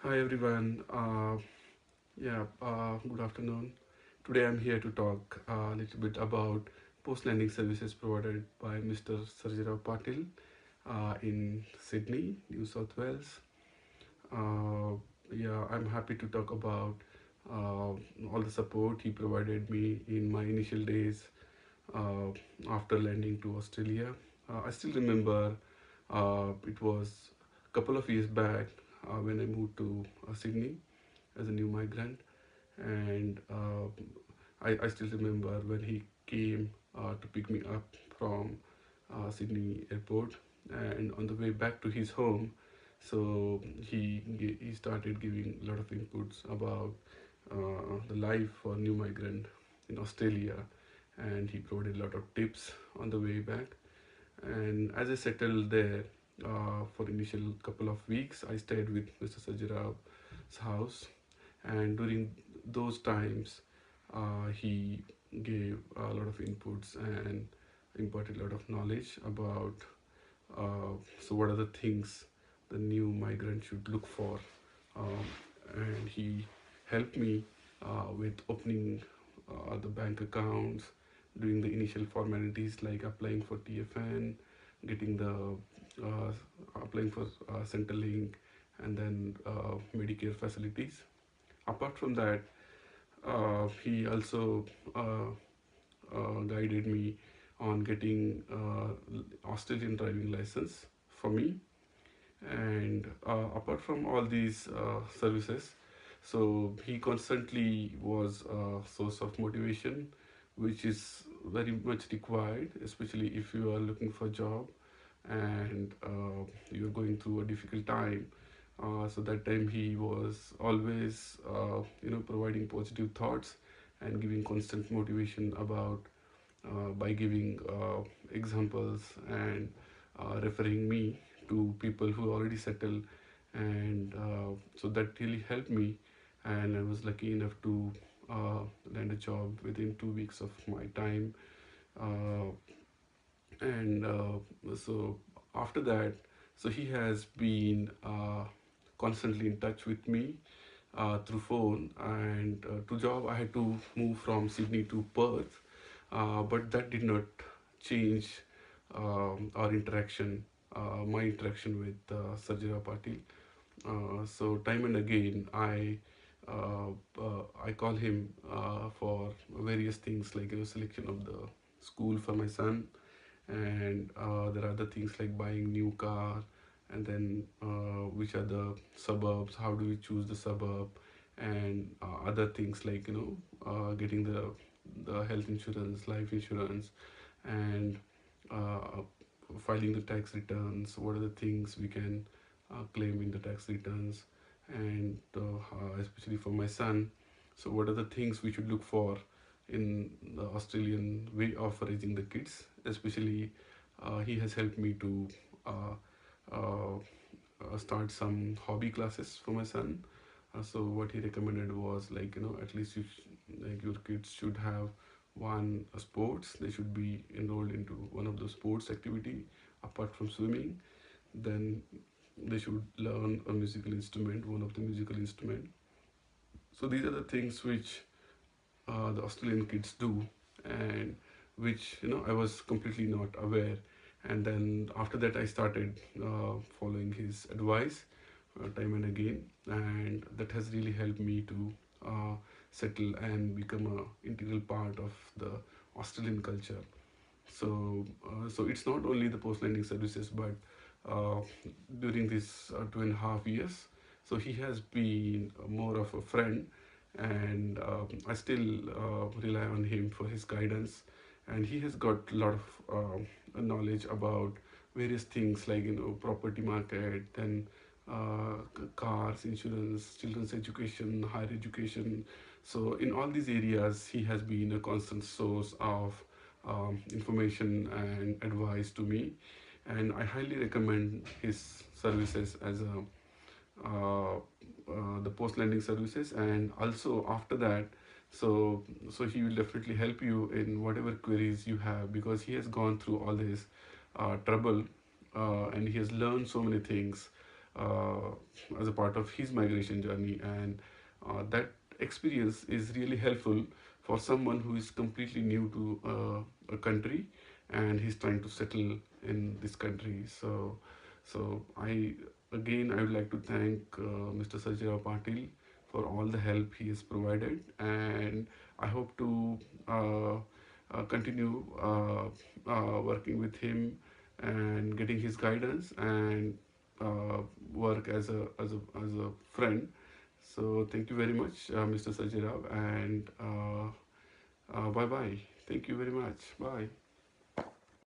Hi everyone. Good afternoon. Today I'm here to talk a little bit about post-landing services provided by Mr. Sarjirao Patil in Sydney, New South Wales. Uh, I'm happy to talk about all the support he provided me in my initial days uh, after landing to Australia. I still remember it was a couple of years back when I moved to Sydney as a new migrant, and I still remember when he came to pick me up from Sydney airport, and on the way back to his home, so he started giving a lot of inputs about the life for new migrant in Australia, and he provided a lot of tips on the way back. And as I settled there for initial couple of weeks, I stayed with Mr. Sajira's house, and during those times, he gave a lot of inputs and imparted a lot of knowledge about what are the things the new migrant should look for, um, and he helped me with opening the bank accounts, doing the initial formalities like applying for TFN, getting the applying for Centrelink, and then Medicare facilities. Apart from that, he also guided me on getting Australian driving license for me. And apart from all these services, so he constantly was a source of motivation, which is very much required, especially if you are looking for a job and you're going through a difficult time. So that time he was always, providing positive thoughts and giving constant motivation about by giving examples and referring me to people who already settled, and so that really helped me. And I was lucky enough to land a job within 2 weeks of my time. Uh, and so after that, so he has been constantly in touch with me through phone, and to job I had to move from Sydney to Perth, but that did not change our interaction, my interaction with Sarjira Patil. So time and again I call him for various things like selection of the school for my son, and there are other things like buying new car, and then which are the suburbs, how do we choose the suburb, and other things like getting the health insurance, life insurance, and uh, filing the tax returns, what are the things we can claim in the tax returns, and especially for my son, so what are the things we should look for in the Australian way of raising the kids. Especially, he has helped me to uh, uh, start some hobby classes for my son. So what he recommended was like at least like your kids should have one sports. They should be enrolled into one of the sports activity apart from swimming. Then they should learn a musical instrument, one of the musical instrument. So these are the things which the Australian kids do, and which I was completely not aware. And then after that, I started following his advice time and again, and that has really helped me to settle and become a integral part of the Australian culture. So it's not only the post landing services, but uh, during these 2.5 years, so he has been more of a friend, and I still rely on him for his guidance, and he has got a lot of knowledge about various things like property market, then cars, insurance, children's education, higher education. So in all these areas, he has been a constant source of information and advice to me, and I highly recommend his services as a the post lending services. And also after that, so he will definitely help you in whatever queries you have, because he has gone through all this trouble, and he has learned so many things uh, as a part of his migration journey, and that experience is really helpful for someone who is completely new to a country and he's trying to settle in this country. So I would like to thank Mr. Sajirao Patil for all the help he has provided, and I hope to uh, continue working with him and getting his guidance and work as a friend. So thank you very much, Mr. Sajirao, and bye bye. Thank you very much. Bye.